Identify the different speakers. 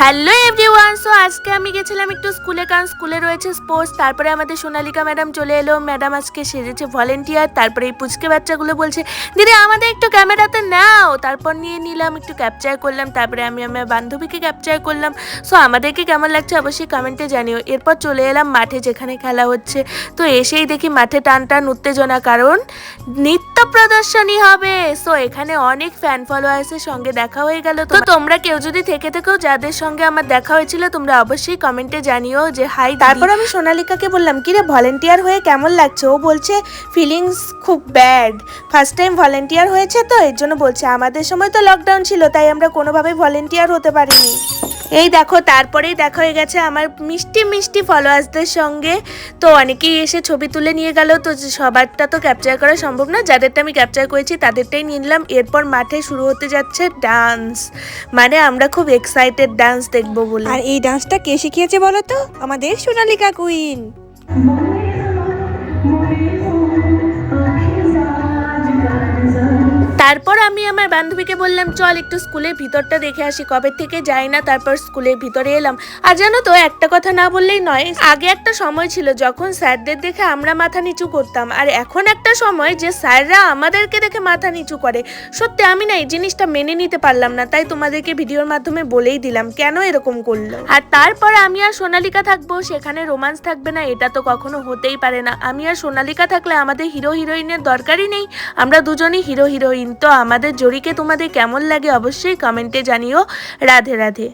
Speaker 1: Hello everyone, so আজকে আমি গেছিলাম একটু স্কুলে, কারণ স্কুলে রয়েছে স্পোর্টস। তারপরে আমাদের সোনালিকা ম্যাডাম চলে এলো। ম্যাডাম আজকে সেজেছে ভলেন্টিয়ার। তারপরে এই পুচকে বাচ্চাগুলো বলছে দিদি আমাদের একটু ক্যামেরাতে নাও। তারপর নিয়ে নিলাম, একটু ক্যাপচার করলাম। তারপরে আমি আমার বান্ধবীকে ক্যাপচার করলাম। সো আমাদেরকে কেমন লাগছে অবশ্যই কমেন্টে জানিও। এরপর চলে এলাম মাঠে, যেখানে খেলা হচ্ছে। তো এসেই দেখি মাঠে টান টান উত্তেজনা, কারণ নৃত্য প্রদর্শনী হবে। সো এখানে অনেক ফ্যান ফলোয়ার্সের সঙ্গে দেখা হয়ে গেল। তো তোমরা কেউ যদি থেকে থেকেও যাদের সঙ্গে আমার দেখা হয়েছিল, তোমরা অবশ্যই কমেন্টে জানিও যে হাই। তারপর আমি সোনালিকাকে বললাম কি রে ভলেন্টিয়ার হয়ে কেমন লাগছে। ও বলছে ফিলিংস খুব ব্যাড, ফার্স্ট টাইম ভলেন্টিয়ার হয়েছে তো এর জন্য বলছে। আমাদের সময় তো লকডাউন ছিল, তাই আমরা কোনোভাবেই ভলেন্টিয়ার হতে পারিনি। এই দেখো, তারপরেই দেখা হয়ে গেছে আমার মিষ্টি মিষ্টি ফলোয়ার্সদের সঙ্গে। তো অনেকেই এসে ছবি তুলে নিয়ে গেল। তো সবারটা তো ক্যাপচার করা সম্ভব না, যাদেরটা আমি ক্যাপচার করেছি তাদেরটাই নিয়ে নিলাম। এরপর মাঠে শুরু হতে যাচ্ছে ডান্স, মানে আমরা খুব এক্সাইটেড ডান্স দেখবো বলে।
Speaker 2: আর এই ডান্সটা কে শিখিয়েছে বলো তো? আমাদের সোনালিকা কুইন।
Speaker 1: তারপর আমি আমার বান্ধবীকে বললাম চল একটু স্কুলের ভিতরটা দেখে আসি, কবে থেকে যাই না। তারপর স্কুলের ভিতরে এলাম। আর জানো তো, একটা কথা না বললেই নয়, আগে একটা সময় ছিল যখন স্যারদের দেখে আমরা মাথা নিচু করতাম, আর এখন একটা সময় যে স্যাররা আমাদেরকে দেখে মাথা নিচু করে। সত্যি আমি না এই জিনিসটা মেনে নিতে পারলাম না, তাই তোমাদেরকে ভিডিওর মাধ্যমে বলেই দিলাম কেন এরকম করলো। আর তারপর আমি আর সোনালিকা থাকবো, সেখানে রোমান্স থাকবে না, এটা তো কখনো হতেই পারে না। আমি আর সোনালিকা থাকলে আমাদের হিরো হিরোইনের দরকারই নেই, আমরা দুজনই হিরো হিরোইন। তো আমাদের জড়িকে তোমাদের কেমন লাগে অবশ্যই কমেন্টে জানিও। রাধে রাধে।